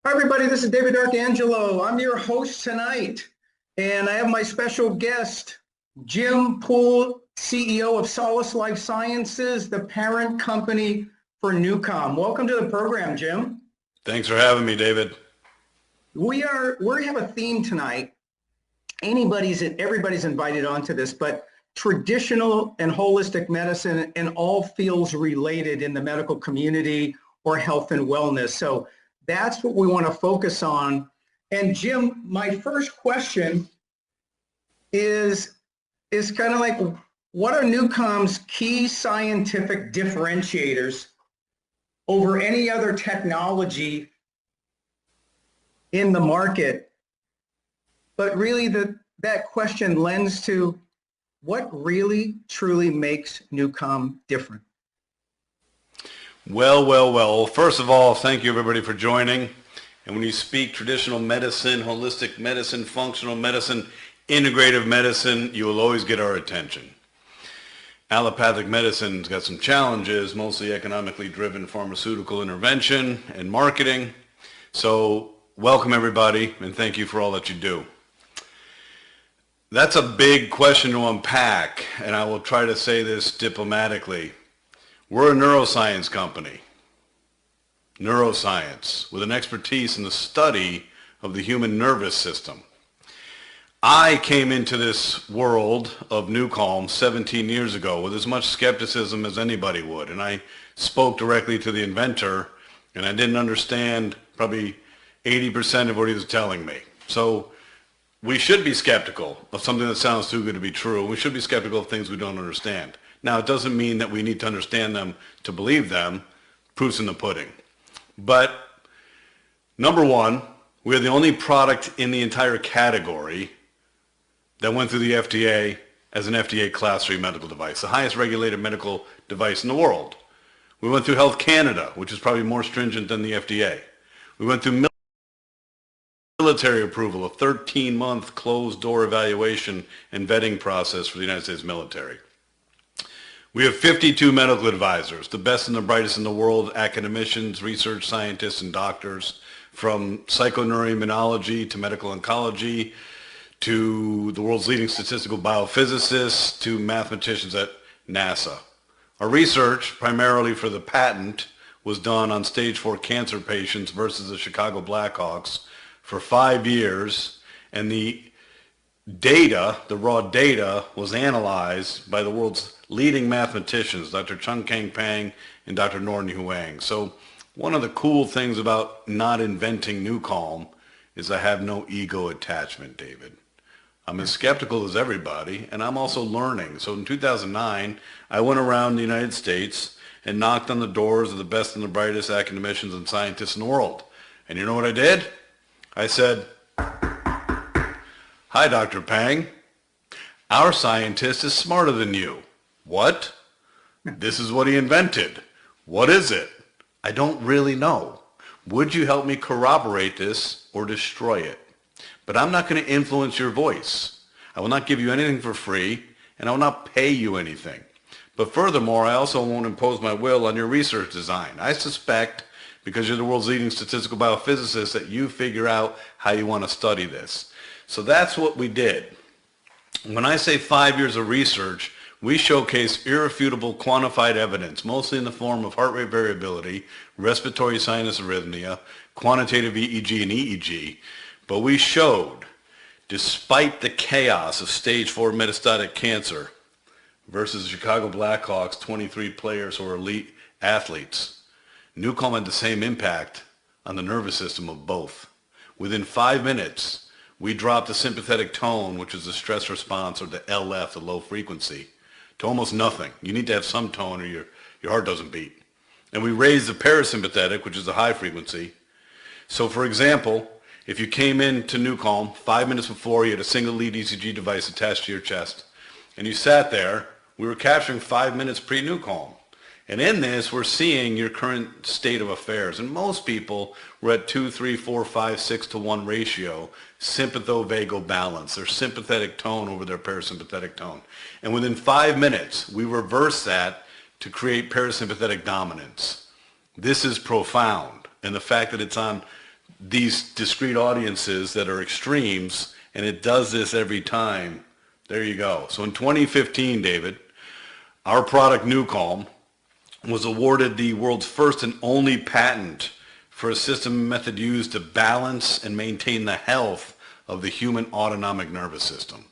Hi, everybody. This is David Arcangelo. I'm your host tonight, and I have my special guest, Jim Poole, CEO of Solace Life Sciences, the parent company for NuCalm. Welcome to the program, Jim. Thanks for having me, David. We have a theme tonight. Everybody's invited onto this, but traditional and holistic medicine and all fields related in the medical community or health and wellness. So that's what we want to focus on. And Jim, my first question is kind of like, what are NuCalm's key scientific differentiators over any other technology in the market? But really that question lends to what really truly makes NuCalm different. Well. First of all, thank you everybody for joining. And when you speak traditional medicine, holistic medicine, functional medicine, integrative medicine, you will always get our attention. Allopathic medicine's got some challenges, mostly economically driven pharmaceutical intervention and marketing. So welcome everybody, and thank you for all that you do. That's a big question to unpack, and I will try to say this diplomatically. We're a neuroscience company, neuroscience, with an expertise in the study of the human nervous system. I came into this world of NuCalm 17 years ago with as much skepticism as anybody would, and I spoke directly to the inventor, and I didn't understand probably 80% of what he was telling me. So we should be skeptical of something that sounds too good to be true. We should be skeptical of things we don't understand. Now, it doesn't mean that we need to understand them to believe them. Proof's in the pudding. But number one, we're the only product in the entire category that went through the FDA as an FDA Class 3 medical device, the highest regulated medical device in the world. We went through Health Canada, which is probably more stringent than the FDA. We went through military approval, a 13-month closed-door evaluation and vetting process for the United States military. We have 52 medical advisors, the best and the brightest in the world, academicians, research scientists, and doctors, from psychoneuroimmunology to medical oncology, to the world's leading statistical biophysicists, to mathematicians at NASA. Our research, primarily for the patent, was done on stage 4 cancer patients versus the Chicago Blackhawks for 5 years, and the data, the raw data, was analyzed by the world's leading mathematicians, Dr. Chung-Kang Pang and Dr. Norton Huang. So one of the cool things about not inventing NuCalm is I have no ego attachment, David. I'm as skeptical as everybody, and I'm also learning. So in 2009, I went around the United States and knocked on the doors of the best and the brightest academicians and scientists in the world. And you know what I did? I said, "Hi, Dr. Pang. Our scientist is smarter than you." "What?" "This is what he invented." "What is it?" "I don't really know. Would you help me corroborate this or destroy it? But I'm not going to influence your voice. I will not give you anything for free, and I will not pay you anything. But furthermore, I also won't impose my will on your research design. I suspect, because you're the world's leading statistical biophysicist, that you figure out how you want to study this." So that's what we did. When I say 5 years of research, we showcase irrefutable quantified evidence, mostly in the form of heart rate variability, respiratory sinus arrhythmia, quantitative EEG and EEG. But we showed, despite the chaos of stage 4 metastatic cancer versus the Chicago Blackhawks, 23 players who are elite athletes, NuCalm had the same impact on the nervous system of both. Within 5 minutes, we dropped the sympathetic tone, which is the stress response, or the LF, the low frequency, to almost nothing. You need to have some tone or your heart doesn't beat. And we raised the parasympathetic, which is the high frequency. So for example, if you came into NuCalm 5 minutes before, you had a single lead ECG device attached to your chest, and you sat there, we were capturing 5 minutes pre-NuCalm. And in this, we're seeing your current state of affairs. And most people were at 2, 3, 4, 5, 6 to 1 ratio, sympatho-vagal balance, their sympathetic tone over their parasympathetic tone. And within 5 minutes, we reverse that to create parasympathetic dominance. This is profound. And the fact that it's on these discrete audiences that are extremes, and it does this every time. There you go. So in 2015, David, our product NuCalm was awarded the world's first and only patent for a system and method used to balance and maintain the health of the human autonomic nervous system.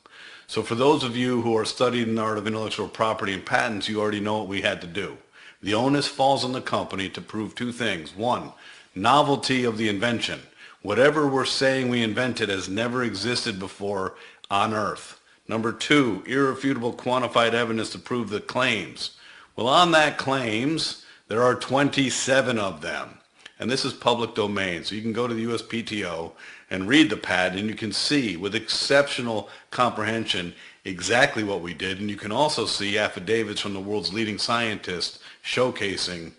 So for those of you who are studying the art of intellectual property and patents, you already know what we had to do. The onus falls on the company to prove two things. One, novelty of the invention. Whatever we're saying we invented has never existed before on Earth. Number two, irrefutable quantified evidence to prove the claims. Well, on that claims, there are 27 of them. And this is public domain. So you can go to the USPTO and read the patent, and you can see with exceptional comprehension exactly what we did. And you can also see affidavits from the world's leading scientists showcasing.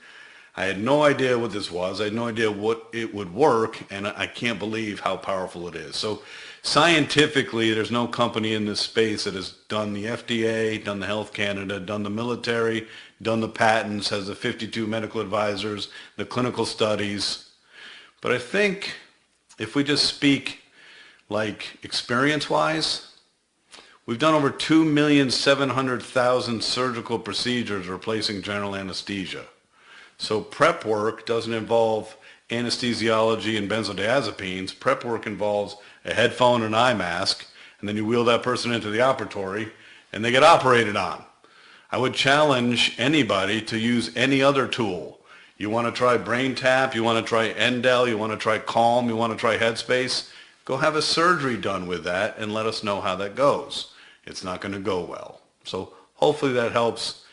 I had no idea what this was. I had no idea what it would work, and I can't believe how powerful it is. So scientifically, there's no company in this space that has done the FDA, done the Health Canada, done the military, done the patents, has the 52 medical advisors, the clinical studies. But I think if we just speak like experience-wise, we've done over 2,700,000 surgical procedures replacing general anesthesia. So prep work doesn't involve anesthesiology and benzodiazepines. Prep work involves a headphone and eye mask, and then you wheel that person into the operatory and they get operated on. I would challenge anybody to use any other tool. You want to try Brain Tap, you want to try Endel, you want to try Calm, you want to try Headspace, go have a surgery done with that and let us know how that goes. It's not going to go well. So hopefully that helps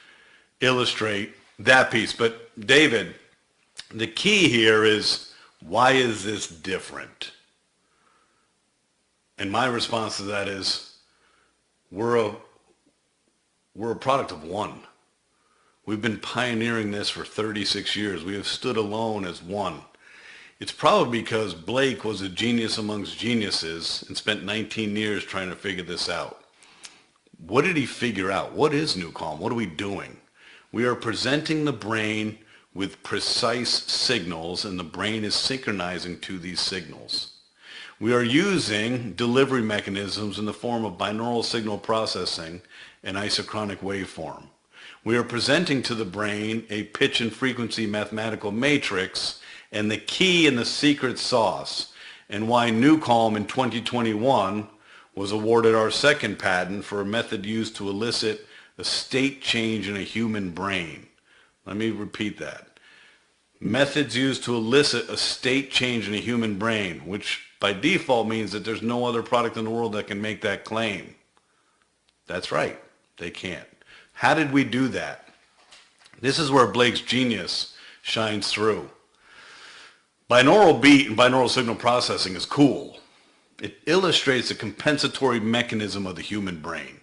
illustrate that piece. But David, the key here is, why is this different? And my response to that is, we're a product of one. We've been pioneering this for 36 years. We have stood alone as one. It's probably because Blake was a genius amongst geniuses and spent 19 years trying to figure this out. What did he figure out? What is NuCalm? What are we doing? We are presenting the brain with precise signals, and the brain is synchronizing to these signals. We are using delivery mechanisms in the form of binaural signal processing and isochronic waveform. We are presenting to the brain a pitch and frequency mathematical matrix, and the key and the secret sauce, and why NuCalm in 2021 was awarded our second patent for a method used to elicit a state change in a human brain. Let me repeat that. Methods used to elicit a state change in a human brain, which by default means that there's no other product in the world that can make that claim. That's right, they can't. How did we do that? This is where Blake's genius shines through. Binaural beat and binaural signal processing is cool. It illustrates the compensatory mechanism of the human brain.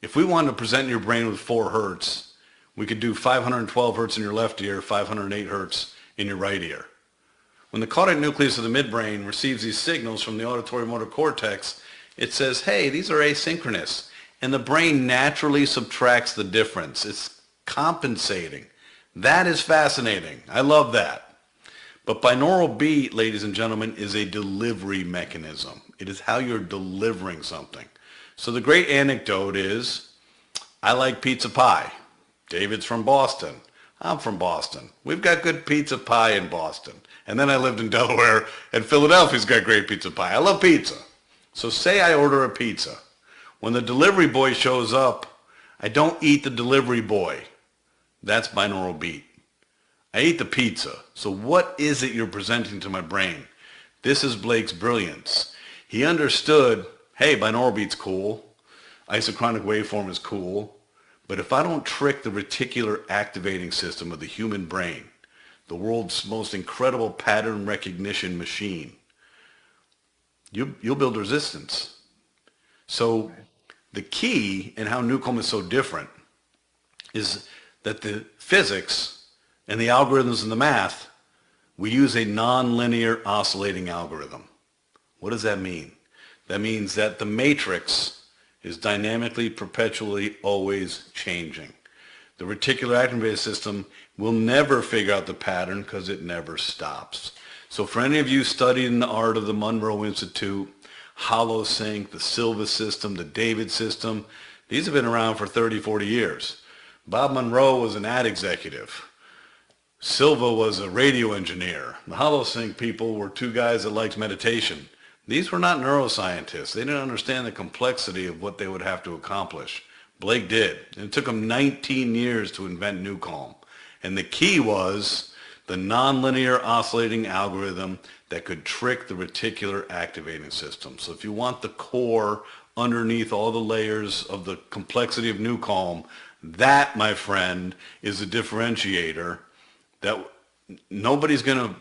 If we wanted to present your brain with 4 hertz, we could do 512 hertz in your left ear, 508 hertz in your right ear. When the caudate nucleus of the midbrain receives these signals from the auditory motor cortex, it says, hey, these are asynchronous. And the brain naturally subtracts the difference. It's compensating. That is fascinating. I love that. But binaural beat, ladies and gentlemen, is a delivery mechanism. It is how you're delivering something. So the great anecdote is, I like pizza pie. David's from Boston. I'm from Boston. We've got good pizza pie in Boston. And then I lived in Delaware, and Philadelphia's got great pizza pie. I love pizza. So say I order a pizza. When the delivery boy shows up, I don't eat the delivery boy. That's binaural beat. I eat the pizza. So what is it you're presenting to my brain? This is Blake's brilliance. He understood, hey, binaural beat's cool. Isochronic waveform is cool. But if I don't trick the reticular activating system of the human brain, the world's most incredible pattern recognition machine, you'll build resistance. So the key in how NuCalm is so different is that the physics and the algorithms and the math, we use a nonlinear oscillating algorithm. What does that mean? That means that the matrix is dynamically, perpetually, always changing. The reticular activating system will never figure out the pattern because it never stops. So for any of you studying the art of the Monroe Institute, HoloSync, the Silva system, the David system, these have been around for 30, 40 years. Bob Monroe was an ad executive. Silva was a radio engineer. The HoloSync people were two guys that liked meditation. These were not neuroscientists. They didn't understand the complexity of what they would have to accomplish. Blake did. And it took him 19 years to invent NuCalm. And the key was the nonlinear oscillating algorithm that could trick the reticular activating system. So if you want the core underneath all the layers of the complexity of NuCalm, that, my friend, is a differentiator that nobody's going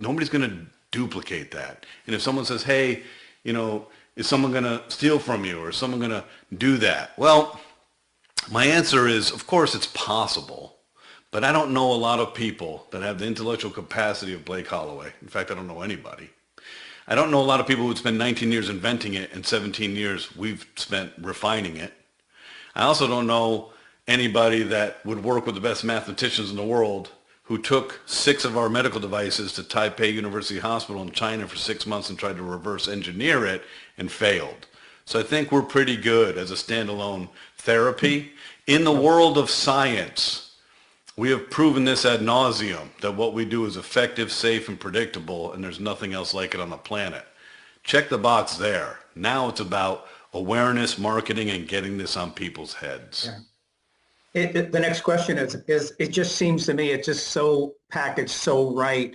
to duplicate that. And if someone says, hey, you know, is someone going to steal from you, or is someone going to do that? Well, my answer is, of course it's possible, but I don't know a lot of people that have the intellectual capacity of Blake Holloway. In fact, I don't know anybody. I don't know a lot of people who would spend 19 years inventing it and 17 years we've spent refining it. I also don't know anybody that would work with the best mathematicians in the world who took 6 of our medical devices to Taipei University Hospital in China for 6 months and tried to reverse engineer it and failed. So I think we're pretty good as a standalone therapy. In the world of science, we have proven this ad nauseum, that what we do is effective, safe, and predictable, and there's nothing else like it on the planet. Check the box there. Now it's about awareness, marketing, and getting this on people's heads. Yeah. The next question is, it just seems to me it's just so packaged so right.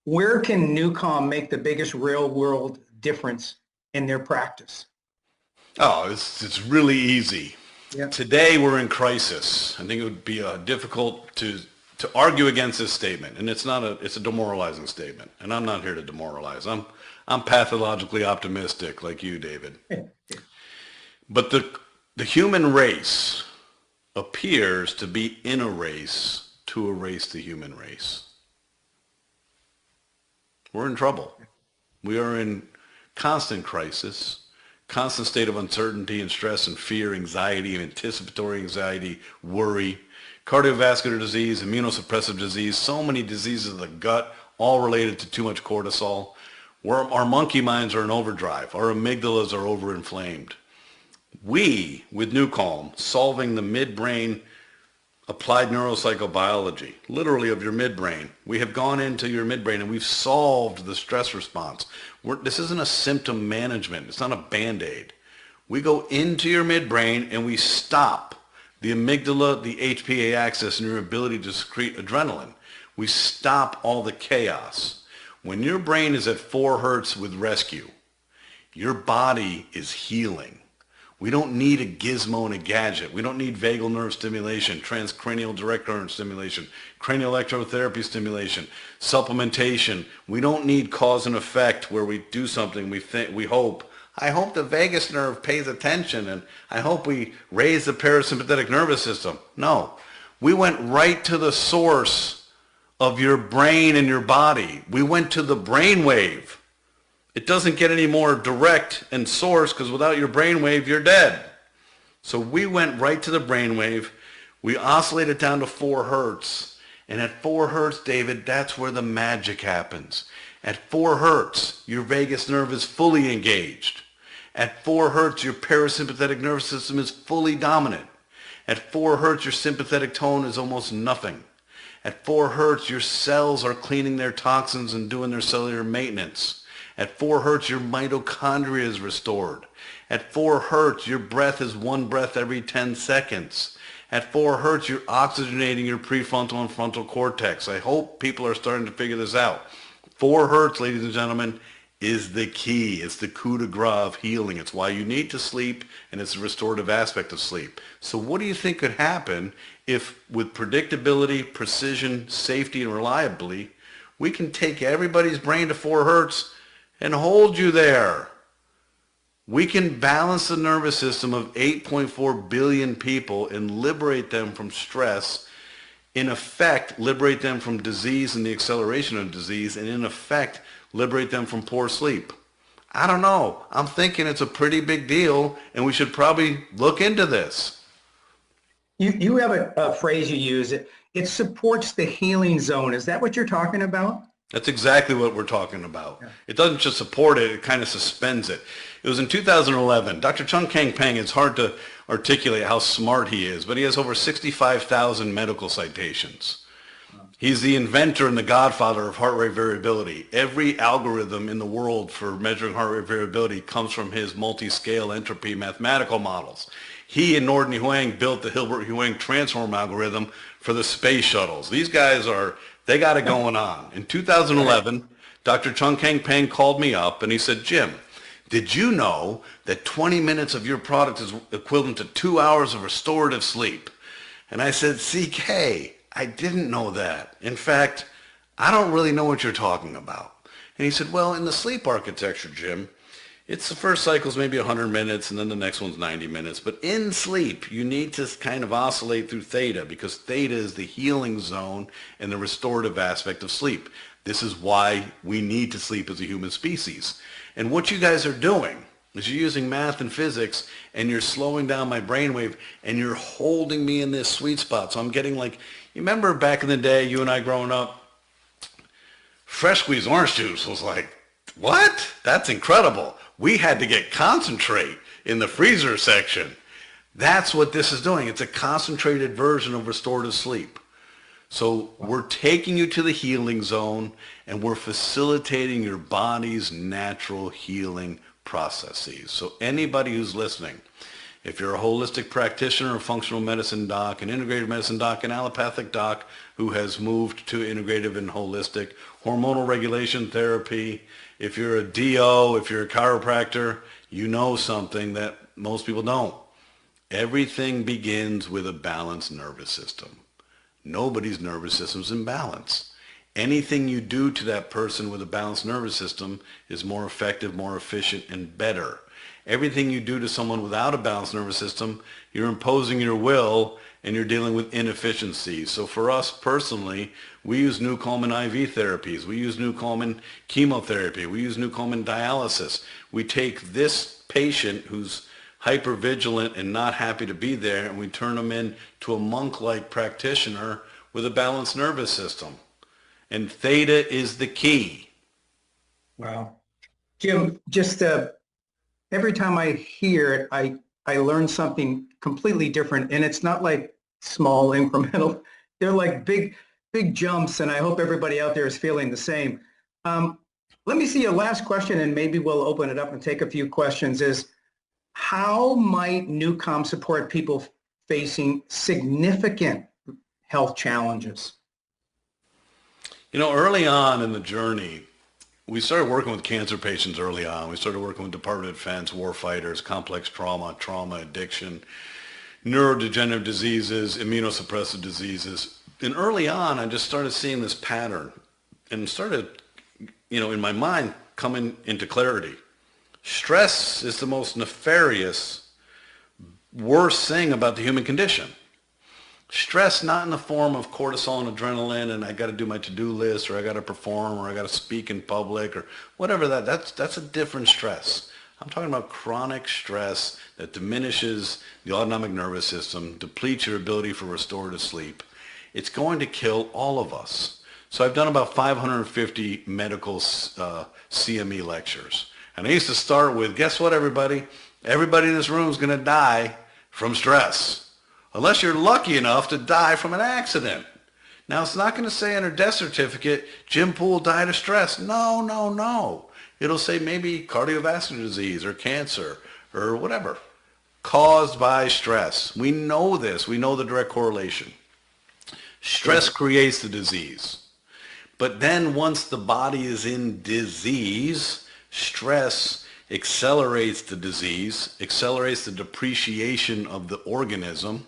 Where can NuCalm make the biggest real world difference in their practice? Oh, it's really easy. Yeah. Today we're in crisis. I think it would be difficult to argue against this statement, and it's a demoralizing statement. And I'm not here to demoralize. I'm pathologically optimistic like you, David. But the human race appears to be in a race to erase the human race. We're in trouble. We are in constant crisis, constant state of uncertainty and stress and fear, anxiety, anticipatory anxiety, worry, cardiovascular disease, immunosuppressive disease, so many diseases of the gut, all related to too much cortisol. Our monkey minds are in overdrive. Our amygdalas are overinflamed. We, with NuCalm, solving the midbrain applied neuropsychobiology, literally of your midbrain. We have gone into your midbrain and we've solved the stress response. This isn't a symptom management. It's not a Band-Aid. We go into your midbrain and we stop the amygdala, the HPA axis, and your ability to secrete adrenaline. We stop all the chaos. When your brain is at 4 hertz with rescue, your body is healing. We don't need a gizmo and a gadget. We don't need vagal nerve stimulation, transcranial direct current stimulation, cranial electrotherapy stimulation, supplementation. We don't need cause and effect where we do something I hope the vagus nerve pays attention, and I hope we raise the parasympathetic nervous system. No, we went right to the source of your brain and your body. We went to the brain wave. It doesn't get any more direct and source, because without your brainwave, you're dead. So we went right to the brainwave. We oscillated down to 4 hertz. And at 4 hertz, David, that's where the magic happens. At 4 hertz, your vagus nerve is fully engaged. At 4 hertz, your parasympathetic nervous system is fully dominant. At 4 hertz, your sympathetic tone is almost nothing. At 4 hertz, your cells are cleaning their toxins and doing their cellular maintenance. At 4 hertz, your mitochondria is restored. At 4 hertz, your breath is 1 breath every 10 seconds. At 4 hertz, you're oxygenating your prefrontal and frontal cortex. I hope people are starting to figure this out. 4 hertz, ladies and gentlemen, is the key. It's the coup de grace of healing. It's why you need to sleep, and it's the restorative aspect of sleep. So what do you think could happen if, with predictability, precision, safety, and reliability, we can take everybody's brain to 4 hertz and hold you there? We can balance the nervous system of 8.4 billion people and liberate them from stress, in effect liberate them from disease and the acceleration of disease, and in effect liberate them from poor sleep. I don't know. I'm thinking it's a pretty big deal, and we should probably look into this. You have a phrase you use, it supports the healing zone. Is that what you're talking about? That's exactly what we're talking about. Yeah. It doesn't just support it, it kind of suspends it. It was in 2011. Dr. Chung Kang Peng, it's hard to articulate how smart he is, but he has over 65,000 medical citations. He's the inventor and the godfather of heart rate variability. Every algorithm in the world for measuring heart rate variability comes from his multi-scale entropy mathematical models. He and Norden Huang built the Hilbert-Huang transform algorithm for the space shuttles. These guys they got it going on. In 2011, Dr. Chung Kang Peng called me up and he said, Jim, did you know that 20 minutes of your product is equivalent to 2 hours of restorative sleep? And I said, CK, I didn't know that. In fact, I don't really know what you're talking about. And he said, well, in the sleep architecture, Jim, it's the first cycle's maybe 100 minutes and then the next one's 90 minutes. But in sleep, you need to kind of oscillate through theta because theta is the healing zone and the restorative aspect of sleep. This is why we need to sleep as a human species. And what you guys are doing is you're using math and physics and you're slowing down my brainwave and you're holding me in this sweet spot. So I'm getting like, you remember back in the day, you and I growing up, fresh squeezed orange juice was like, what? That's incredible. We had to get concentrate in the freezer section. That's what this is doing. It's a concentrated version of restorative sleep. So we're taking you to the healing zone and we're facilitating your body's natural healing processes. So anybody who's listening, if you're a holistic practitioner, a functional medicine doc, an integrative medicine doc, an allopathic doc who has moved to integrative and holistic, hormonal regulation therapy, if you're a DO, if you're a chiropractor, you know something that most people don't. Everything begins with a balanced nervous system. Nobody's nervous system's in balance. Anything you do to that person with a balanced nervous system is more effective, more efficient, and better. Everything you do to someone without a balanced nervous system, you're imposing your will and you're dealing with inefficiencies. So for us personally, we use NuCalm in IV therapies. We use NuCalm in chemotherapy. We use NuCalm in dialysis. We take this patient who's hypervigilant and not happy to be there and we turn them into a monk-like practitioner with a balanced nervous system. And theta is the key. Wow. Jim, just every time I hear it, I learn something completely different, and it's not like small incremental. They're like big jumps, and I hope everybody out there is feeling the same. Let me see a last question, and maybe we'll open it up and take a few questions, is how might NuCalm support people facing significant health challenges? You know, early on in the journey, we started working with cancer patients early on. We started working with Department of Defense, warfighters, complex trauma, addiction, neurodegenerative diseases, immunosuppressive diseases. And early on, I just started seeing this pattern and started, in my mind, coming into clarity. Stress is the most nefarious, worst thing about the human condition. Stress not in the form of cortisol and adrenaline and I got to do my to-do list or I got to perform or I got to speak in public or whatever that's a different stress. I'm talking about chronic stress that diminishes the autonomic nervous system, depletes your ability for restorative sleep. It's going to kill all of us. So I've done about 550 medical CME lectures. And I used to start with, guess what, everybody? Everybody in this room is going to die from stress. Unless you're lucky enough to die from an accident. Now, it's not going to say on your death certificate, Jim Poole died of stress. No. It'll say maybe cardiovascular disease or cancer or whatever, caused by stress. We know this. We know the direct correlation. Stress creates the disease. But then once the body is in disease, stress accelerates the disease, accelerates the depreciation of the organism,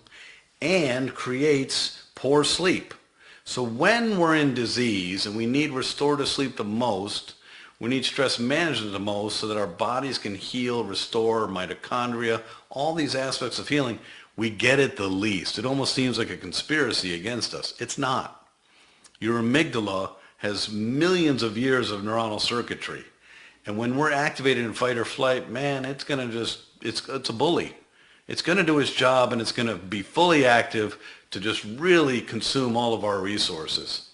and creates poor sleep. So when we're in disease and we need restorative sleep the most, we need stress management the most so that our bodies can heal, restore mitochondria, all these aspects of healing, we get it the least. It almost seems like a conspiracy against us. It's not. Your amygdala has millions of years of neuronal circuitry. And when we're activated in fight or flight, man, it's a bully. It's going to do its job and it's going to be fully active to just really consume all of our resources.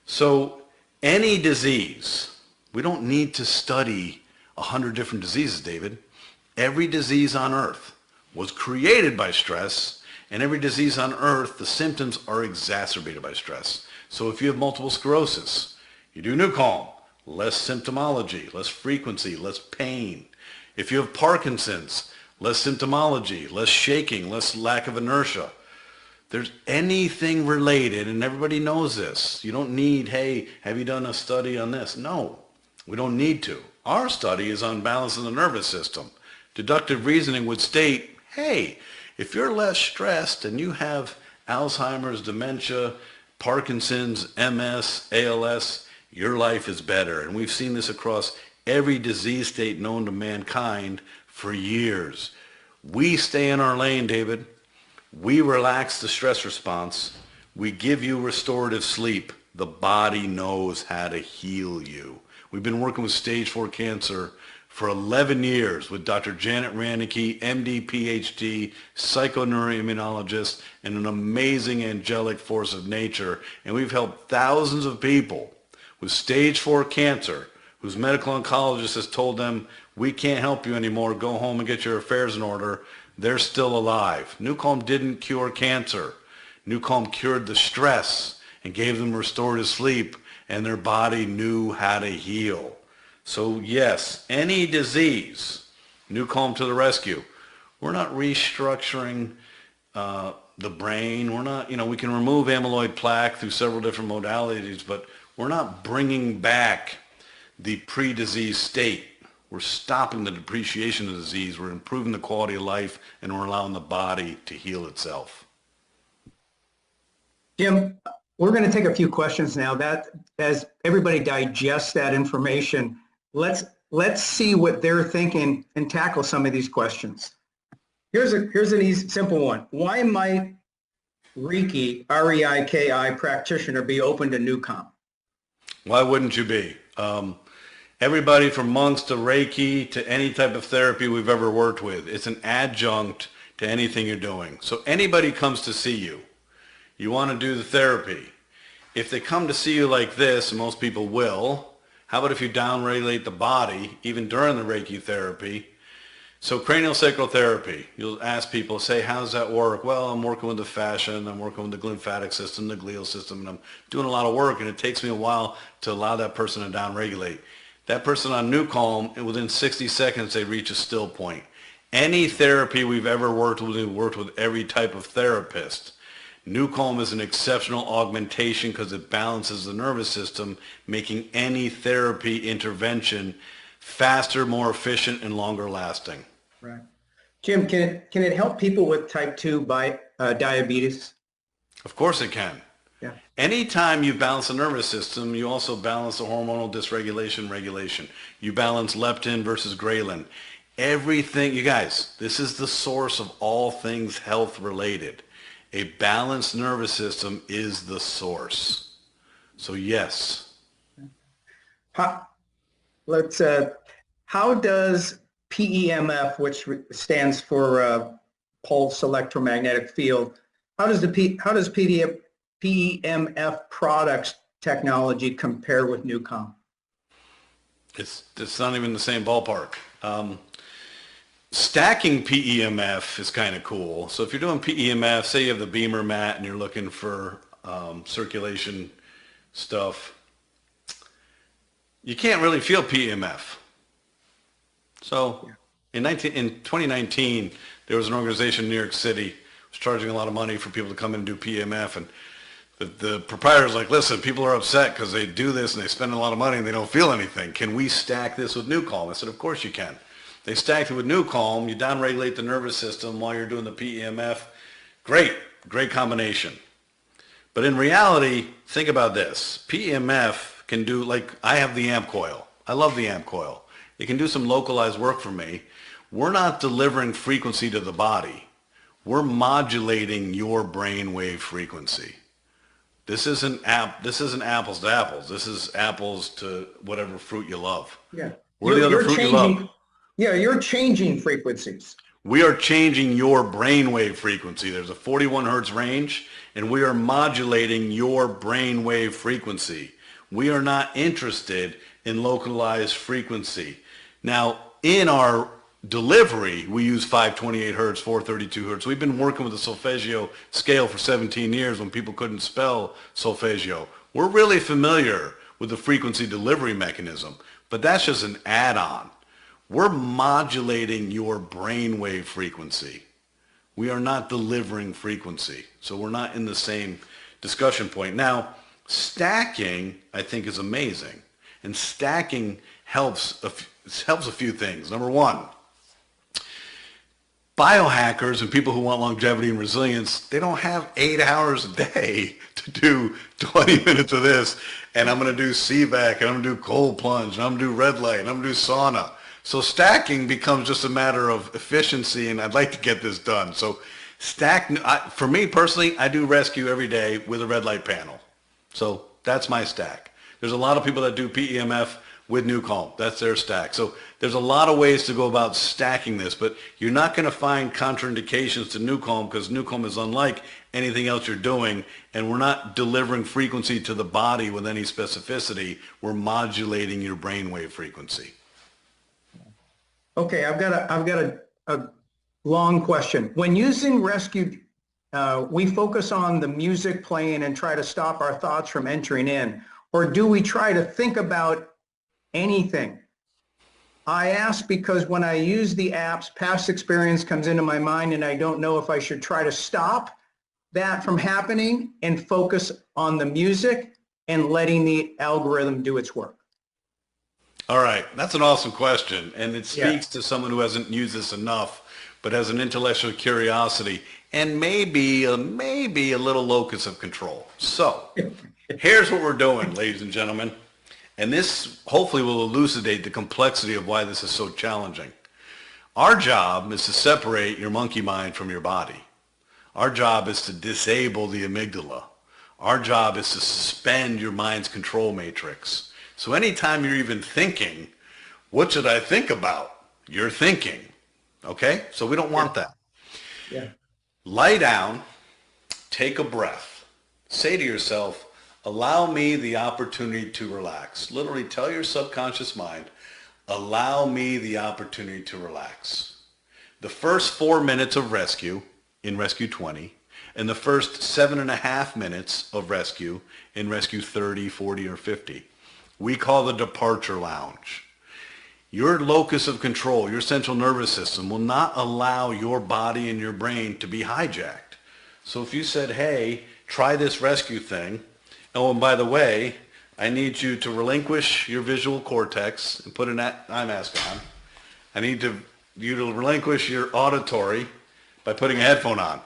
So Any disease, we don't need to study 100 different diseases, David. Every disease on earth was created by stress, and every disease on earth, the symptoms are exacerbated by stress. So if you have multiple sclerosis, you do NuCalm, less symptomology, less frequency, less pain. If you have Parkinson's, less symptomology, less shaking, less lack of inertia. There's anything related, and everybody knows this. You don't need, hey, have you done a study on this? No, we don't need to. Our study is on balance in the nervous system. Deductive reasoning would state, hey, if you're less stressed and you have Alzheimer's, dementia, Parkinson's, MS, ALS, your life is better. And we've seen this across every disease state known to mankind for years. We stay in our lane, David. We relax the stress response. We give you restorative sleep. The body knows how to heal you. We've been working with stage 4 cancer for 11 years with Dr. Janet Ranicky, MD, PhD, psychoneuroimmunologist, and an amazing angelic force of nature. And we've helped thousands of people with stage 4 cancer whose medical oncologist has told them, we can't help you anymore, go home and get your affairs in order. They're still alive. NuCalm didn't cure cancer. NuCalm cured the stress and gave them restorative sleep, and their body knew how to heal. So yes, any disease, NuCalm to the rescue. We're not restructuring the brain. We're not, we can remove amyloid plaque through several different modalities, but we're not bringing back the pre-disease state. We're stopping the depreciation of the disease. We're improving the quality of life, and we're allowing the body to heal itself. Jim, we're going to take a few questions now. That as everybody digests that information, let's see what they're thinking and tackle some of these questions. Here's an easy, simple one. Why might Reiki, R-E-I-K-I practitioner be open to NuCalm? Why wouldn't you be? Everybody from monks to Reiki to any type of therapy we've ever worked with, it's an adjunct to anything you're doing. So anybody comes to see you, you want to do the therapy. If they come to see you like this, and most people will, how about if you downregulate the body, even during the Reiki therapy? So cranial sacral therapy, you'll ask people, say, how does that work? Well, I'm working with the fascia, and I'm working with the lymphatic system, the glial system, and I'm doing a lot of work, and it takes me a while to allow that person to downregulate. That person on NuCalm, within 60 seconds, they reach a still point. Any therapy we've ever worked with, we've worked with every type of therapist. NuCalm is an exceptional augmentation because it balances the nervous system, making any therapy intervention faster, more efficient, and longer lasting. Right. Jim, can it help people with type 2 diabetes? Of course it can. Yeah. Anytime you balance the nervous system, you also balance the hormonal dysregulation regulation. You balance leptin versus ghrelin. Everything, you guys, this is the source of all things health related. A balanced nervous system is the source. So yes. How does PEMF, which stands for pulse electromagnetic field, how does PEMF products technology compare with NuCalm? It's not even the same ballpark. Stacking PEMF is kind of cool. So if you're doing PEMF, say you have the Beamer mat and you're looking for circulation stuff, you can't really feel PEMF. So in 2019, there was an organization in New York City was charging a lot of money for people to come in and do PEMF, and the proprietor's like, listen, people are upset because they do this and they spend a lot of money and they don't feel anything. Can we stack this with NuCalm? I said, of course you can. They stacked it with NuCalm. You downregulate the nervous system while you're doing the PEMF. Great combination. But in reality, think about this. PEMF can do, like, I have the amp coil. I love the amp coil. It can do some localized work for me. We're not delivering frequency to the body. We're modulating your brainwave frequency. This isn't apples to apples. This is apples to whatever fruit you love. Yeah. What are the other fruit you love? Yeah, you're changing frequencies. We are changing your brainwave frequency. There's a 41 hertz range, and we are modulating your brainwave frequency. We are not interested in localized frequency. Now, in our delivery, we use 528 hertz, 432 hertz. We've been working with the solfeggio scale for 17 years when people couldn't spell solfeggio. We're really familiar with the frequency delivery mechanism, but that's just an add-on. We're modulating your brainwave frequency. We are not delivering frequency, so we're not in the same discussion point. Now, stacking, I think, is amazing, and stacking helps a few things. Number one, biohackers and people who want longevity and resilience, they don't have 8 hours a day to do 20 minutes of this, and I'm going to do CVAC, and I'm going to do cold plunge, and I'm going to do red light, and I'm going to do sauna. So stacking becomes just a matter of efficiency, and I'd like to get this done. So for me personally, I do rescue every day with a red light panel. So that's my stack. There's a lot of people that do PEMF with NuCalm. That's their stack. So there's a lot of ways to go about stacking this, but you're not going to find contraindications to NuCalm because NuCalm is unlike anything else you're doing, and we're not delivering frequency to the body with any specificity. We're modulating your brainwave frequency. Okay, I've got a long question. When using rescue, we focus on the music playing and try to stop our thoughts from entering in, or do we try to think about anything? I ask because when I use the apps, past experience comes into my mind and I don't know if I should try to stop that from happening and focus on the music and letting the algorithm do its work. All right, that's an awesome question, and it speaks to someone who hasn't used this enough, but has an intellectual curiosity and maybe a little locus of control. So here's what we're doing, ladies and gentlemen, and this hopefully will elucidate the complexity of why this is so challenging. Our job is to separate your monkey mind from your body. Our job is to disable the amygdala. Our job is to suspend your mind's control matrix. So anytime you're even thinking, what should I think about? You're thinking, okay? So we don't want that. Yeah. Lie down, take a breath. Say to yourself, allow me the opportunity to relax. Literally tell your subconscious mind, allow me the opportunity to relax. The first 4 minutes of rescue in Rescue 20, and the first 7.5 minutes of rescue in Rescue 30, 40, or 50. We call the departure lounge. Your locus of control, your central nervous system, will not allow your body and your brain to be hijacked. So if you said, hey, try this rescue thing, oh, and by the way, I need you to relinquish your visual cortex and put an eye mask on. I need you to relinquish your auditory by putting a headphone on.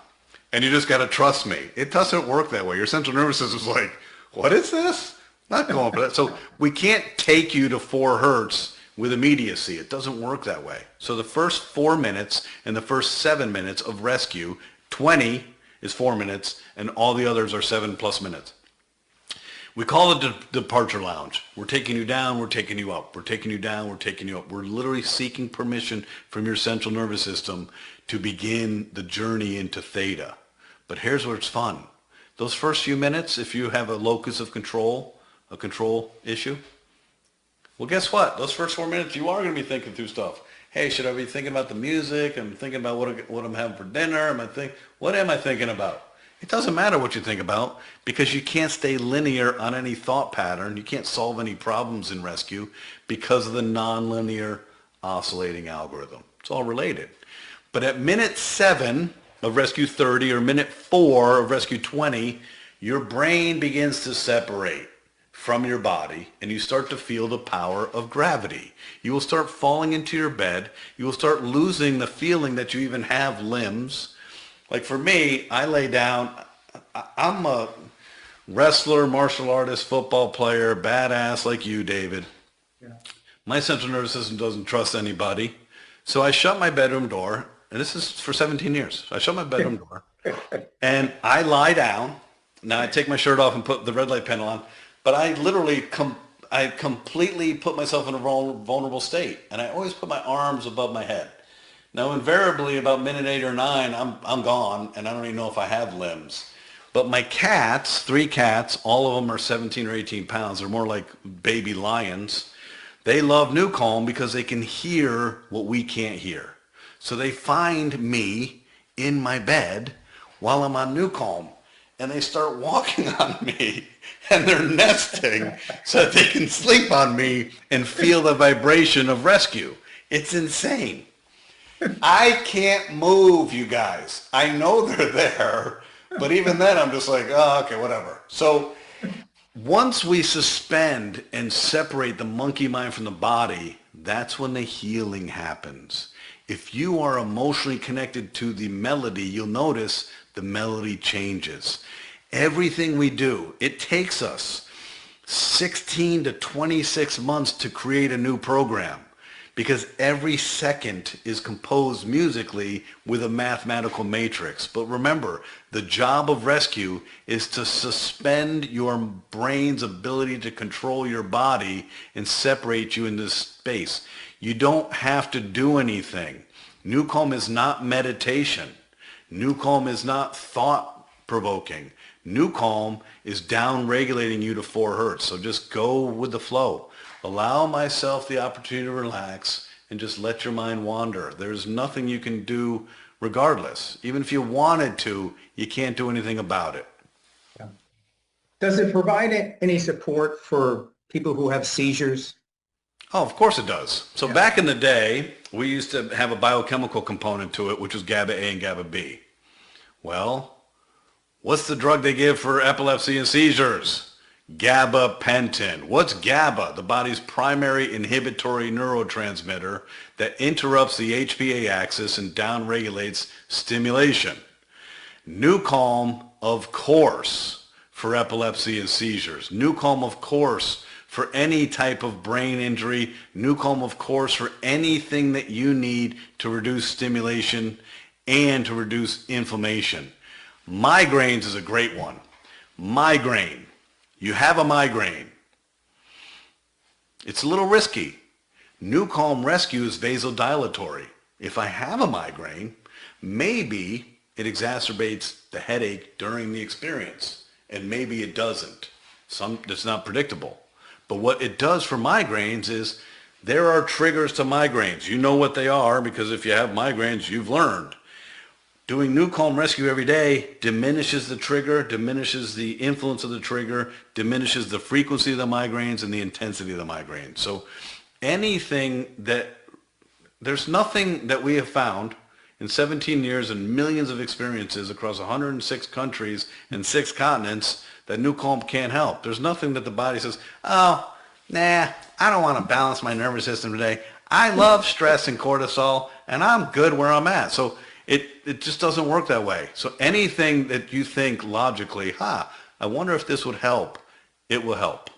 And you just got to trust me. It doesn't work that way. Your central nervous system's like, what is this? Not going for that. So we can't take you to 4 hertz with immediacy. It doesn't work that way. So the first 4 minutes and the first 7 minutes of rescue, 20 is 4 minutes, and all the others are 7+ minutes. We call it the departure lounge. We're taking you down, we're taking you up. We're taking you down, we're taking you up. We're literally seeking permission from your central nervous system to begin the journey into theta. But here's where it's fun. Those first few minutes, if you have a locus of control, a control issue, well, guess what? Those first 4 minutes, you are going to be thinking through stuff. Hey, should I be thinking about the music? I'm thinking about what I'm having for dinner. What am I thinking about? It doesn't matter what you think about because you can't stay linear on any thought pattern. You can't solve any problems in rescue because of the nonlinear oscillating algorithm. It's all related. But at minute 7 of Rescue 30 or minute 4 of Rescue 20, your brain begins to separate from your body and you start to feel the power of gravity. You will start falling into your bed. You will start losing the feeling that you even have limbs. Like for me, I lay down. I'm a wrestler, martial artist, football player, badass like you, David. Yeah. My central nervous system doesn't trust anybody. So I shut my bedroom door, and this is for 17 years. I shut my bedroom door and I lie down. Now I take my shirt off and put the red light panel on. But I literally, I completely put myself in a vulnerable state. And I always put my arms above my head. Now, invariably, about minute 8 or 9, I'm gone, and I don't even know if I have limbs. But my cats, 3 cats, all of them are 17 or 18 pounds. They're more like baby lions. They love NuCalm because they can hear what we can't hear. So they find me in my bed while I'm on NuCalm, and they start walking on me, and they're nesting so that they can sleep on me and feel the vibration of rescue. It's insane. I can't move, you guys. I know they're there, but even then I'm just like, oh, okay, whatever. So once we suspend and separate the monkey mind from the body, that's when the healing happens. If you are emotionally connected to the melody, you'll notice the melody changes. Everything we do, it takes us 16 to 26 months to create a new program, because every second is composed musically with a mathematical matrix. But remember, the job of rescue is to suspend your brain's ability to control your body and separate you into space. You don't have to do anything. NuCalm is not meditation. NuCalm is not thought-provoking. NuCalm is down-regulating you to 4 hertz. So just go with the flow. Allow myself the opportunity to relax and just let your mind wander. There's nothing you can do regardless. Even if you wanted to, you can't do anything about it. Yeah. Does it provide any support for people who have seizures? Oh, of course it does. So back in the day, we used to have a biochemical component to it, which was GABA A and GABA B. Well, what's the drug they give for epilepsy and seizures? Gabapentin. What's GABA? The body's primary inhibitory neurotransmitter that interrupts the HPA axis and downregulates stimulation. NuCalm, of course, for epilepsy and seizures. NuCalm, of course, for any type of brain injury. NuCalm, of course, for anything that you need to reduce stimulation and to reduce inflammation. Migraines is a great one. Migraine. You have a migraine. It's a little risky. NuCalm Rescue is vasodilatory. If I have a migraine, maybe it exacerbates the headache during the experience, and maybe it doesn't. It's not predictable. But what it does for migraines is there are triggers to migraines. You know what they are because if you have migraines, you've learned. Doing NuCalm Rescue every day diminishes the trigger, diminishes the influence of the trigger, diminishes the frequency of the migraines and the intensity of the migraines. So there's nothing that we have found in 17 years and millions of experiences across 106 countries and 6 continents that NuCalm can't help. There's nothing that the body says, oh, nah, I don't want to balance my nervous system today. I love stress and cortisol, and I'm good where I'm at. So it just doesn't work that way. So anything that you think logically, I wonder if this would help, it will help.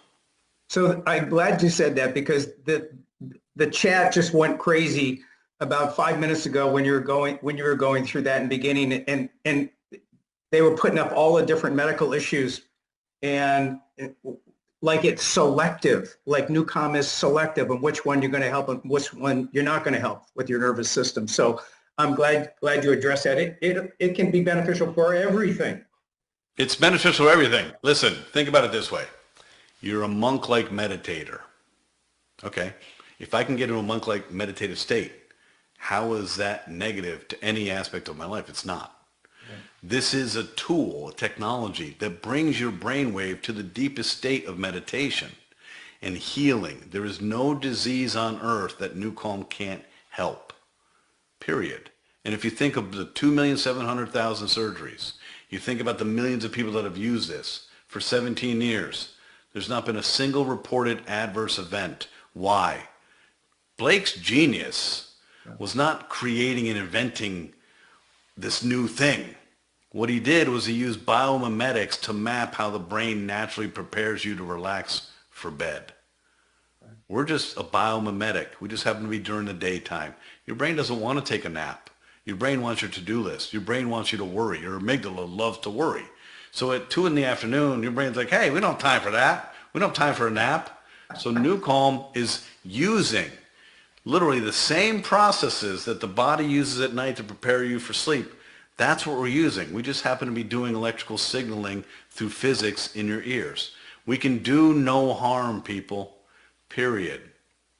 So I'm glad you said that because the chat just went crazy about 5 minutes ago when you were going through that in the beginning, and they were putting up all the different medical issues, and like it's selective, like NuCalm is selective on which one you're going to help and which one you're not going to help with your nervous system. So I'm glad you addressed that. It can be beneficial for everything. It's beneficial for everything. Listen, think about it this way. You're a monk-like meditator. Okay. If I can get into a monk-like meditative state, how is that negative to any aspect of my life? It's not. Yeah. This is a tool, a technology that brings your brainwave to the deepest state of meditation and healing. There is no disease on earth that NuCalm can't help. Period. And if you think of the 2,700,000 surgeries, you think about the millions of people that have used this for 17 years, there's not been a single reported adverse event. Why? Blake's genius was not creating and inventing this new thing. What he did was he used biomimetics to map how the brain naturally prepares you to relax for bed. We're just a biomimetic. We just happen to be during the daytime. Your brain doesn't want to take a nap. Your brain wants your to-do list. Your brain wants you to worry. Your amygdala loves to worry. So at 2 in the afternoon, your brain's like, hey, we don't have time for that. We don't have time for a nap. So NuCalm is using literally the same processes that the body uses at night to prepare you for sleep. That's what we're using. We just happen to be doing electrical signaling through physics in your ears. We can do no harm, people, period.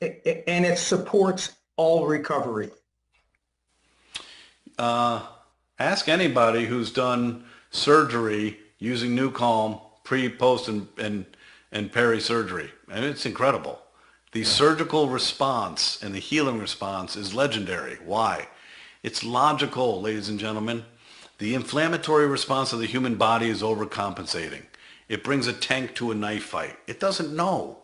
And it supports all recovery. Ask anybody who's done surgery using NuCalm pre, post, and peri-surgery. And it's incredible. The surgical response and the healing response is legendary. Why? It's logical, ladies and gentlemen. The inflammatory response of the human body is overcompensating. It brings a tank to a knife fight. It doesn't know.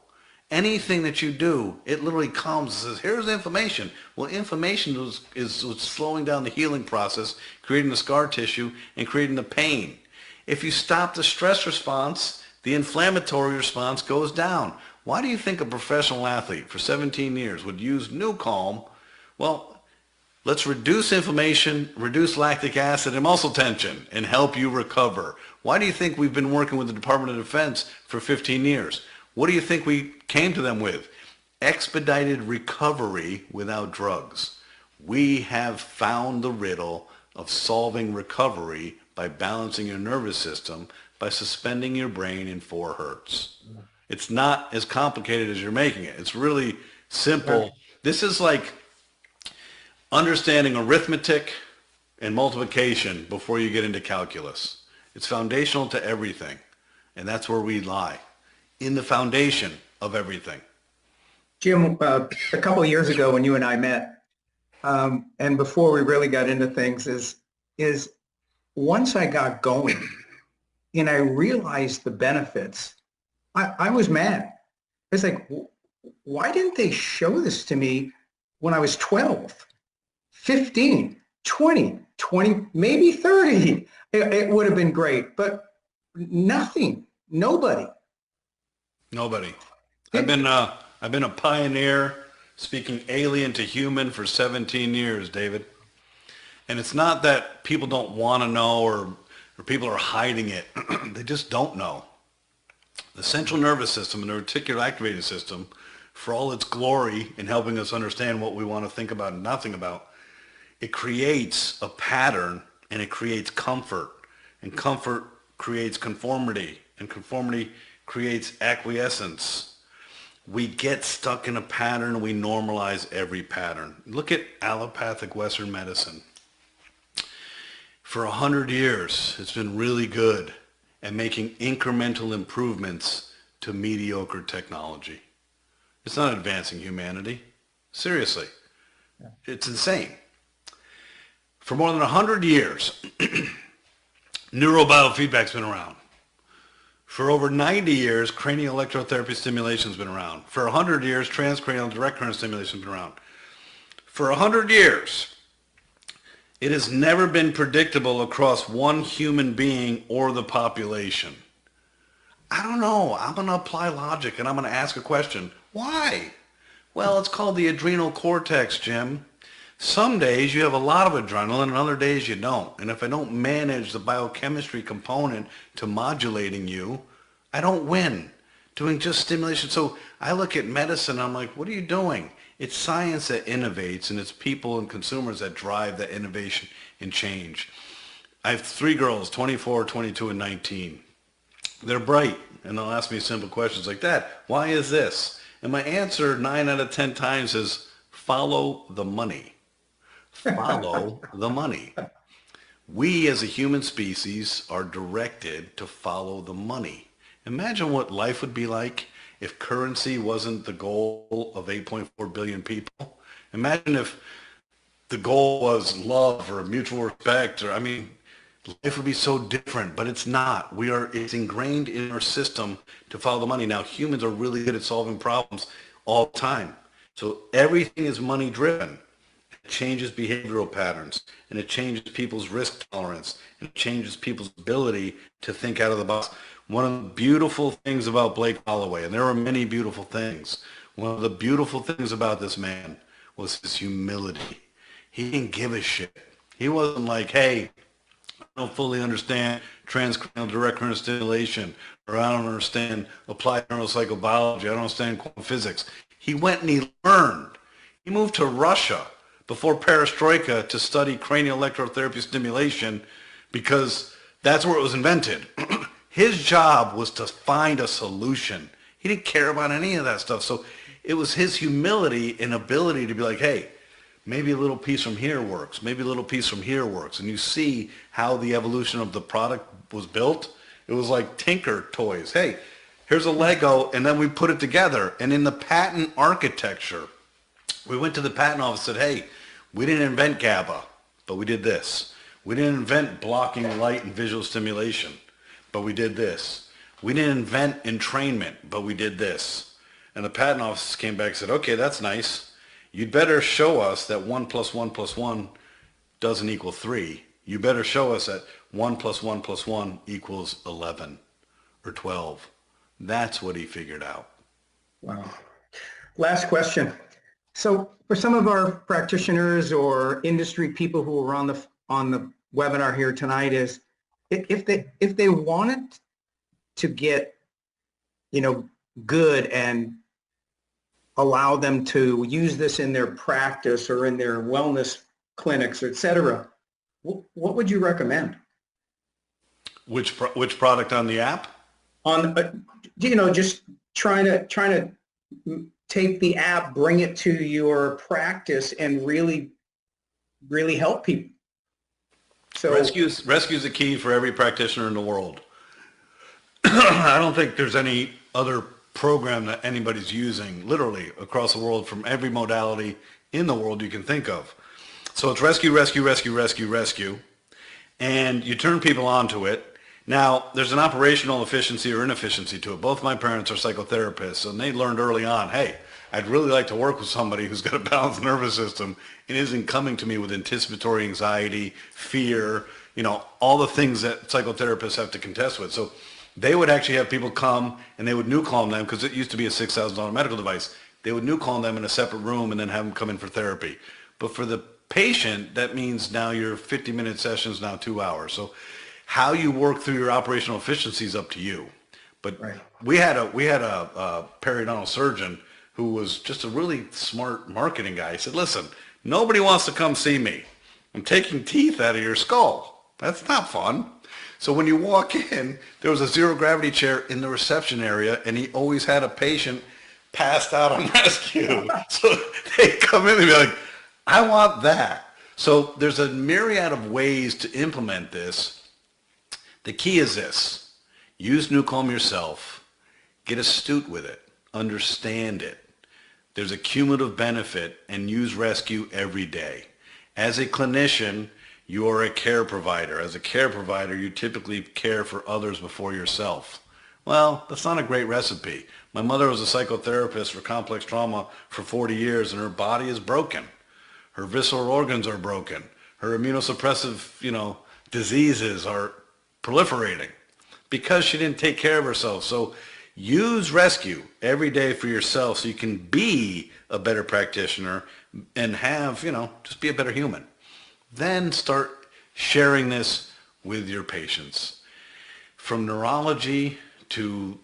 Anything that you do, it literally comes and says, here's inflammation. Well, inflammation is what's slowing down the healing process, creating the scar tissue, and creating the pain. If you stop the stress response, the inflammatory response goes down. Why do you think a professional athlete for 17 years would use NuCalm? Well, let's reduce inflammation, reduce lactic acid and muscle tension, and help you recover. Why do you think we've been working with the Department of Defense for 15 years? What do you think we came to them with? Expedited recovery without drugs. We have found the riddle of solving recovery by balancing your nervous system by suspending your brain in 4 hertz. It's not as complicated as you're making it. It's really simple. This is like understanding arithmetic and multiplication before you get into calculus. It's foundational to everything, and that's where we lie. In the foundation of everything. Jim, a couple of years ago when you and I met, and before we really got into things, is once I got going and I realized the benefits, I was mad. It's like, why didn't they show this to me when I was 12, 15, 20, maybe 30? It would have been great, but nothing, nobody. Nobody. I've been a pioneer speaking alien to human for 17 years, David. And it's not that people don't want to know or people are hiding it. They just don't know. The central nervous system and the reticular activating system, for all its glory in helping us understand what we want to think about and not think about, it creates a pattern and it creates comfort. And comfort creates conformity. And conformity creates acquiescence. We get stuck in a pattern and we normalize every pattern. Look at allopathic Western medicine. For 100 years, it's been really good at making incremental improvements to mediocre technology. It's not advancing humanity. Seriously. It's insane. For more than 100 years, neurobiofeedback's been around. For over 90 years, cranial electrotherapy stimulation's been around. For 100 years, transcranial direct current stimulation's been around. For 100 years, it has never been predictable across one human being or the population. I don't know. I'm going to apply logic and I'm going to ask a question. Why? Well, it's called the adrenal cortex, Jim. Some days you have a lot of adrenaline and other days you don't. And if I don't manage the biochemistry component to modulating you, I don't win doing just stimulation. So I look at medicine, I'm like, what are you doing? It's science that innovates and it's people and consumers that drive that innovation and change. I have 3 girls, 24, 22, and 19. They're bright and they'll ask me simple questions like that. Why is this? And my answer 9 out of 10 times is follow the money. Follow the money. We as a human species are directed to follow the money. Imagine what life would be like if currency wasn't the goal of 8.4 billion people. Imagine if the goal was love or mutual respect, or life would be so different, but it's not. It's ingrained in our system to follow the money. Now, humans are really good at solving problems all the time. So everything is money driven. It changes behavioral patterns, and it changes people's risk tolerance, and it changes people's ability to think out of the box. One of the beautiful things about Blake Holloway, and there are many beautiful things, one of the beautiful things about this man was his humility. He didn't give a shit. He wasn't like, hey, I don't fully understand transcranial direct current stimulation, or I don't understand applied neuropsychobiology, I don't understand quantum physics. He went and he learned. He moved to Russia before perestroika to study cranial electrotherapy stimulation because that's where it was invented. His job was to find a solution. He didn't care about any of that stuff. So it was his humility and ability to be like, hey, maybe a little piece from here works. Maybe a little piece from here works. And you see how the evolution of the product was built. It was like Tinker toys. Hey, here's a Lego, and then we put it together. And in the patent architecture, we went to the patent office and said, hey, we didn't invent GABA, but we did this. We didn't invent blocking light and visual stimulation, but we did this. We didn't invent entrainment, but we did this. And the patent office came back and said, okay, that's nice. You'd better show us that 1 + 1 + 1 doesn't equal 3. You better show us that 1 + 1 + 1 equals 11 or 12. That's what he figured out. Wow. Last question. So for some of our practitioners or industry people who are on the webinar here tonight, is if they wanted to get, good and allow them to use this in their practice or in their wellness clinics, etc., what would you recommend? Which product on the app? On just trying to take the app, bring it to your practice, and really help people. So Rescue's the key for every practitioner in the world. I don't think there's any other program that anybody's using literally across the world from every modality in the world you can think of. So it's rescue, rescue, rescue, rescue, rescue, and you turn people onto it. Now, there's an operational efficiency or inefficiency to it. Both my parents are psychotherapists, and they learned early on, hey, I'd really like to work with somebody who's got a balanced nervous system and isn't coming to me with anticipatory anxiety, fear, all the things that psychotherapists have to contest with. So they would actually have people come and they would NuCalm them, because it used to be a $6,000 medical device. They would NuCalm them in a separate room and then have them come in for therapy. But for the patient, that means now your 50-minute sessions now 2 hours. So how you work through your operational efficiency is up to you. But right. we had a periodontal surgeon who was just a really smart marketing guy. He said, listen, nobody wants to come see me. I'm taking teeth out of your skull. That's not fun. So when you walk in, there was a zero gravity chair in the reception area, and he always had a patient passed out on rescue. So they come in and be like, I want that. So there's a myriad of ways to implement this. The key is this: use NuCalm yourself, get astute with it, understand it. There's a cumulative benefit, and use rescue every day. As a clinician, you are a care provider. As a care provider, you typically care for others before yourself. Well, that's not a great recipe. My mother was a psychotherapist for complex trauma for 40 years, and her body is broken. Her visceral organs are broken. Her immunosuppressive, diseases are proliferating because she didn't take care of herself. So use rescue every day for yourself so you can be a better practitioner and have, just be a better human. Then start sharing this with your patients. From neurology to,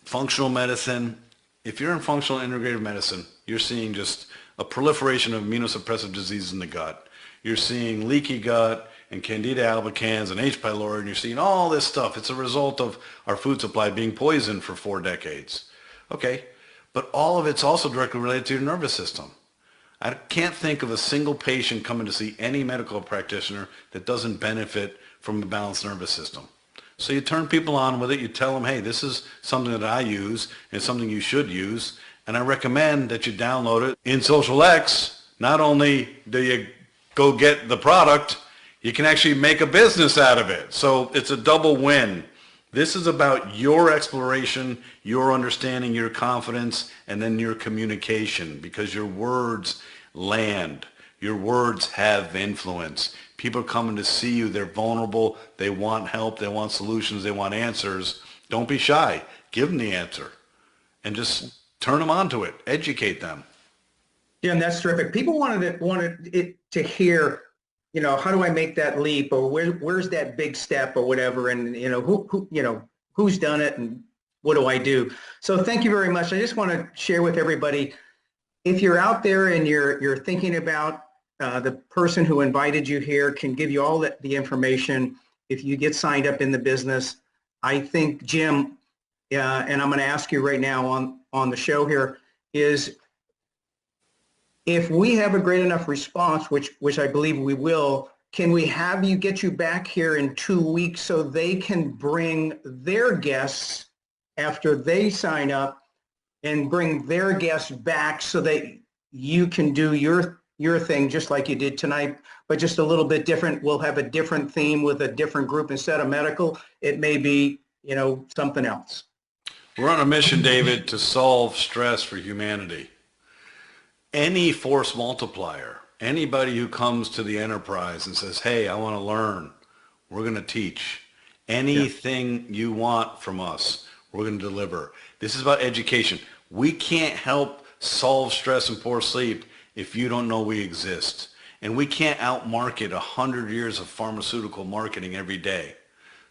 functional medicine. If you're in functional integrative medicine, you're seeing just a proliferation of immunosuppressive diseases in the gut. You're seeing leaky gut and Candida albicans and H. pylori, and you're seeing all this stuff. It's a result of our food supply being poisoned for 4 decades. Okay, but all of it's also directly related to your nervous system. I can't think of a single patient coming to see any medical practitioner that doesn't benefit from a balanced nervous system. So you turn people on with it. You tell them, hey, this is something that I use and something you should use. And I recommend that you download it. In Social X, not only do you go get the product, you can actually make a business out of it. So it's a double win. This is about your exploration, your understanding, your confidence, and then your communication, because your words land. Your words have influence. People are coming to see you. They're vulnerable. They want help. They want solutions. They want answers. Don't be shy. Give them the answer and just turn them onto it. Educate them. Yeah, and that's terrific. People wanted it to hear, how do I make that leap, or where's that big step, or whatever, and who's done it and what do I do? So thank you very much. I just want to share with everybody, if you're out there and you're thinking about the person who invited you here can give you all the information if you get signed up in the business. I think, Jim, and I'm going to ask you right now on the show here, is if we have a great enough response, which I believe we will, can we have you get you back here in 2 weeks so they can bring their guests after they sign up and bring their guests back so that you can do your thing just like you did tonight, but just a little bit different. We'll have a different theme with a different group. Instead of medical, it may be, something else. We're on a mission, David, to solve stress for humanity. Any force multiplier, anybody who comes to the enterprise and says, hey, I want to learn, we're going to teach. Anything you want from us, we're going to deliver. This is about education. We can't help solve stress and poor sleep if you don't know we exist. And we can't outmarket 100 years of pharmaceutical marketing every day.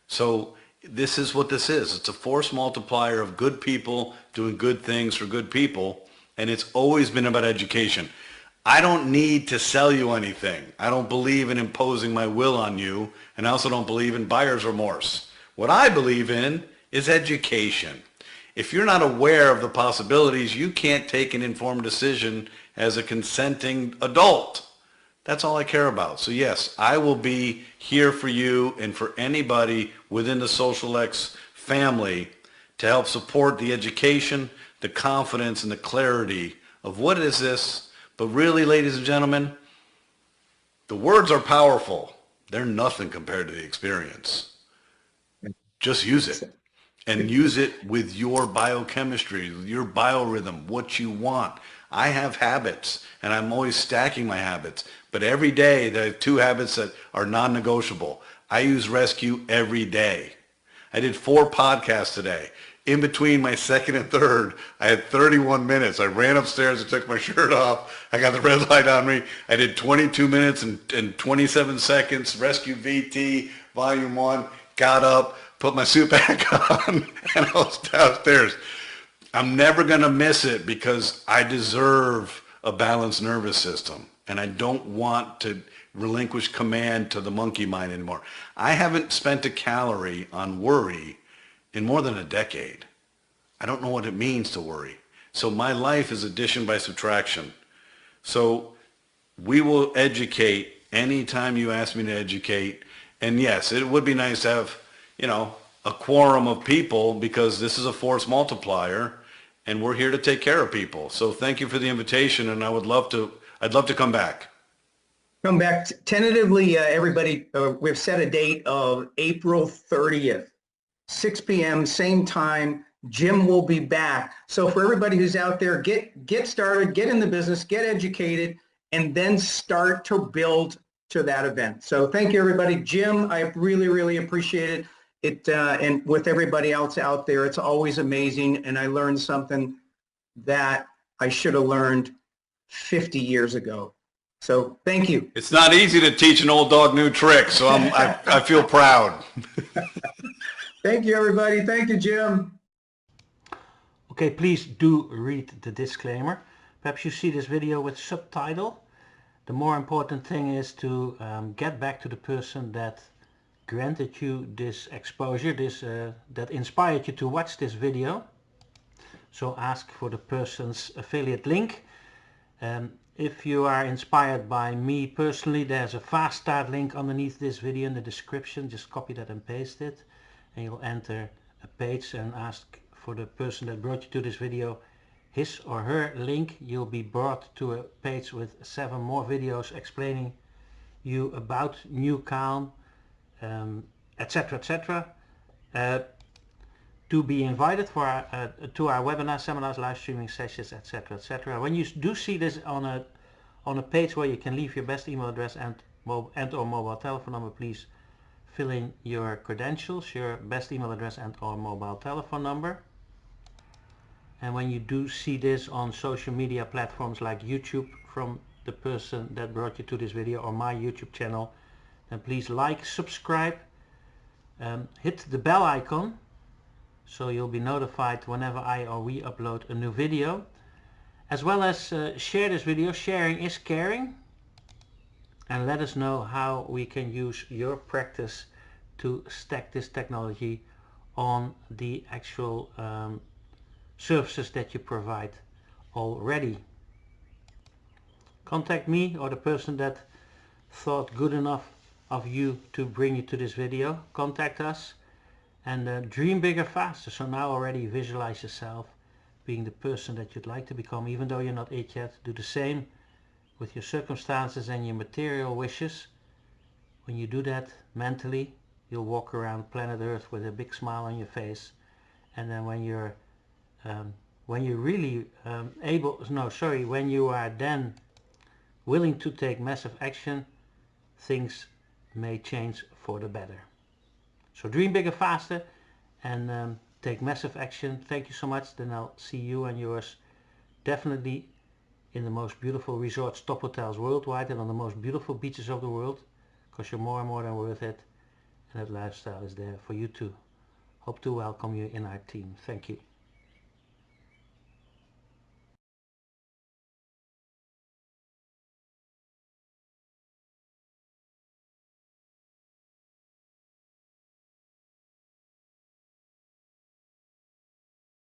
So this is what this is. It's a force multiplier of good people doing good things for good people. And it's always been about education. I don't need to sell you anything. I don't believe in imposing my will on you. And I also don't believe in buyer's remorse. What I believe in is education. If you're not aware of the possibilities, you can't take an informed decision as a consenting adult. That's all I care about. So yes, I will be here for you and for anybody within the Social X family to help support the education, the confidence, and the clarity of what is this. But really, ladies and gentlemen, the words are powerful. They're nothing compared to the experience. Just use it. And use it with your biochemistry, with your biorhythm, what you want. I have habits, and I'm always stacking my habits. But every day, there are 2 habits that are non-negotiable. I use Rescue every day. I did 4 podcasts today. In between my second and third, I had 31 minutes. I ran upstairs and took my shirt off. I got the red light on me. I did 22 minutes and 27 seconds, Rescue VT, Volume 1, got up, put my suit back on, and I was downstairs. I'm never going to miss it because I deserve a balanced nervous system, and I don't want to relinquish command to the monkey mind anymore. I haven't spent a calorie on worry in more than a decade. I don't know what it means to worry. So my life is addition by subtraction. So we will educate anytime you ask me to educate. And yes, it would be nice to have, a quorum of people because this is a force multiplier and we're here to take care of people. So thank you for the invitation, and I'd love to come back. Come back tentatively, everybody. We've set a date of April 30th, 6 p.m., same time. Jim will be back. So for everybody who's out there, get started, get in the business, get educated, and then start to build to that event. So thank you, everybody. Jim, I really, really appreciate it. And with everybody else out there, it's always amazing. And I learned something that I should have learned 50 years ago. So thank you. It's not easy to teach an old dog new tricks, so I feel proud. Thank you, everybody. Thank you, Jim. Okay, please do read the disclaimer. Perhaps you see this video with subtitle. The more important thing is to get back to the person that granted you this exposure, that inspired you to watch this video. So ask for the person's affiliate link. If you are inspired by me personally, there's a fast start link underneath this video in the description. Just copy that and paste it, and you'll enter a page and ask for the person that brought you to this video his or her link. You'll be brought to a page with 7 more videos explaining you about NuCalm, etc., etc. To be invited for to our webinars, seminars, live streaming sessions, etc., etc. When you do see this on a page where you can leave your best email address and or mobile telephone number, please fill in your credentials, your best email address and or mobile telephone number. And when you do see this on social media platforms like YouTube from the person that brought you to this video, or my YouTube channel, then please like, subscribe, hit the bell icon so you'll be notified whenever I or we upload a new video, as well as share this video. Sharing is caring. and let us know how we can use your practice to stack this technology on the actual services that you provide already. Contact me or the person that thought good enough of you to bring you to this video. Contact us and dream bigger faster. So now already visualize yourself being the person that you'd like to become, even though you're not it yet. Do the same with your circumstances and your material wishes. When you do that mentally, you'll walk around planet Earth with a big smile on your face. And then when you are then willing to take massive action, things may change for the better. So dream bigger faster and take massive action. Thank you so much. Then I'll see you and yours definitely in the most beautiful resorts, top hotels worldwide, and on the most beautiful beaches of the world, because you're more and more than worth it, and that lifestyle is there for you too. Hope to welcome you in our team. Thank you.